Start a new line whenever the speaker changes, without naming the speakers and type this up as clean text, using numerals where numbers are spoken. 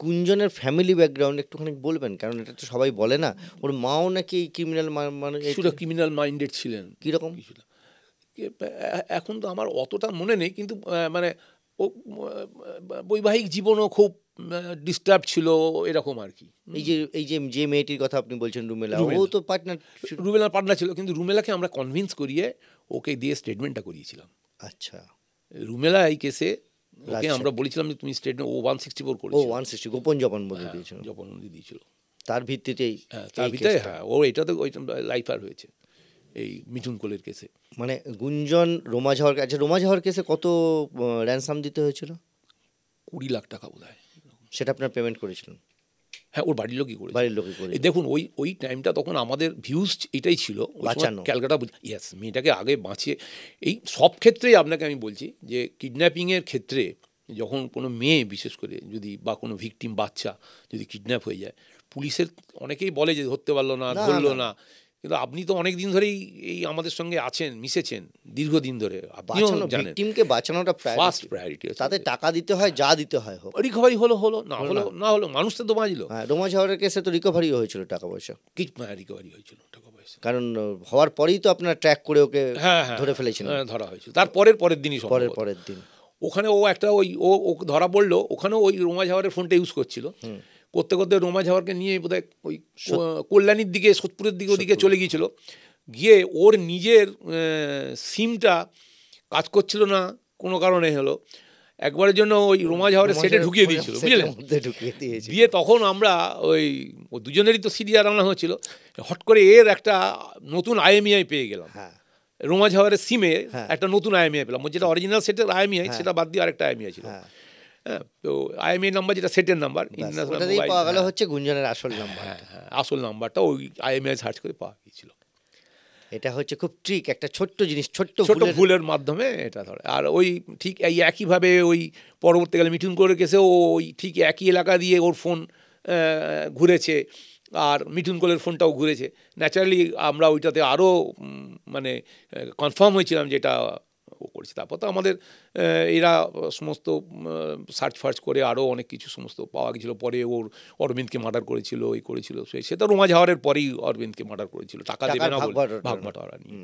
গুঞ্জনের family background একটুখানি বলবেন, কারণ এটা তো সবাই বলে না, ওর মাও নাকি ক্রিমিনাল, মানে
কিছুটা ক্রিমিনাল মাইন্ডেড ছিলেন।
কিরকম?
কিছুটা এখন তো আমার অতটা মনে নেই, কিন্তু মানে ও বৈবাহিক জীবনও খুব ডিস্টার্ব ছিল এরকম আর কি।
এই যে মেয়েটির কথা আপনি বলছেন, রুমেলা, ও
রুমেলা।
তো পার্টনার।
রুমেলার পার্টনার ছিল, কিন্তু রুমেলাকে আমরা কনভিন্স করিয়ে ওকে দিয়ে স্টেটমেন্টটা করিয়েছিলাম।
আচ্ছা,
রুমেলা এই কেসে ওকে
রাজশাহী।
আমরা বলেছিলাম যে তুমি স্টেটমেন্ট, ও 164
ও
করেছিল,
160 গোপন জবানবন্দি দিয়েছিল,
জবানবন্দি দিয়েছিল।
তার ভিত্তিতেই
তার
এই
ভিতরে
কেসটা।
ও এটাতে ওই লাইফার হয়েছে এই মিঠুন কোলের কেসে।
মানে গুঞ্জন রোমা ঝাওয়ার, আচ্ছা রোমা ঝাওয়ার কেসে কত র্যানসাম দিতে হয়েছিল?
20 লাখ টাকা বোধ হয়।
সেটা আপনার পেমেন্ট করেছিলেন?
হ্যাঁ, ওর বাড়ির লোকই করেছে।
বাড়ির লোকই করে?
এই দেখুন, ওই টাইমটা তখন আমাদের ভিউজ এটাই ছিল,
বাঁচানো।
ক্যালকাটা, ইয়েস, মেয়েটাকে আগে বাঁচিয়ে। এই সব ক্ষেত্রেই আপনাকে আমি বলছি যে কিডন্যাপিংয়ের ক্ষেত্রে যখন কোনো মেয়ে, বিশেষ করে যদি বা কোনো ভিকটিম বাচ্চা যদি কিডন্যাপ হয়ে যায়, পুলিশের অনেকেই বলে যে ধরতে পারলো না, ধরলো না, কিন্তু আপনি তো অনেক দিন ধরেই এই আমাদের সঙ্গে আছেন, মিশেছেন দীর্ঘদিন ধরে, আপনিও জানেন
ভিকটিমকে বাঁচানোটা
ফার্স্ট প্রায়োরিটি।
তাতে টাকা দিতে হয়, যা দিতে হয় হোক।
রিকভারি হলো না হলো মানুষটা তো বাঁচলো।
হ্যাঁ, রোমা ঝাওয়ারের কেসে তো রিকভারিও হয়েছিল টাকা পয়সা,
রিকভারি হয়েছিল টাকা পয়সা,
কারণ হওয়ার পরেই তো আপনারা ট্র্যাক করে ওকে ধরে ফেলেছিলেন।
ধরা হয়েছিল তার পরের দিনই,
পরের দিন
ওখানে ও একটা ও ধরা পড়লো, ওখানেও ওই রোমা ঝাওয়ারের ফোনটা ইউজ করছিল, করতে করতে রোমা ঝাওয়ারকে নিয়ে বোধহয় ওই কল্যাণীর দিকে, সোদপুরের দিকে, ওদিকে চলে গিয়েছিল। গিয়ে ওর নিজের সিমটা কাজ করছিল না কোনো কারণে, হলো একবারের জন্য ওই রোমা ঝাওয়ারের সেটে ঢুকিয়ে দিয়েছিল, বুঝলেন? দিয়ে তখন আমরা ওই দুজনেরই তো সিরিয়াল আনা হয়েছিল, হট করে এর একটা নতুন IMEI পেয়ে গেলাম। রোমা ঝাওয়ারের সিমে একটা নতুন IMEI পেলাম, যেটা অরিজিনাল সেটের IMEI সেটা বাদ দিয়ে আরেকটা IMEI ছিল। হ্যাঁ, তো IMEI নাম্বার যেটা সেটের নাম্বার,
পাওয়া গেল হচ্ছে গুঞ্জনের আসল নাম্বার।
হ্যাঁ, আসল নাম্বারটা ওই IMEI সার্চ করে পাওয়া গিয়েছিল।
এটা হচ্ছে খুব ট্রিক, একটা ছোট্ট জিনিস, ছোট্ট
ভুলের মাধ্যমে এটা ধরে। আর ওই ঠিক এই একইভাবে ওই পরবর্তীকালে মিঠুন কোলের কেসেও ওই ঠিক একই এলাকা দিয়ে ওর ফোন ঘুরেছে, আর মিঠুন কোলের ফোনটাও ঘুরেছে। ন্যাচারালি আমরা ওইটাতে আরও মানে কনফার্ম হয়েছিলাম যে এটা ও করেছে। তারপর তো আমাদের এরা সমস্ত সার্চ ফার্চ করে আরও অনেক কিছু সমস্ত পাওয়া গেছিলো। পরে ওর অরবিন্দকে মার্ডার করেছিল, এই করেছিল, সেটা রোমা ঝাওয়ারের পরেই অরবিন্দকে মার্ডার করেছিল, টাকা দেবে না বলে, ভাগ বাটোয়ারা নিয়ে।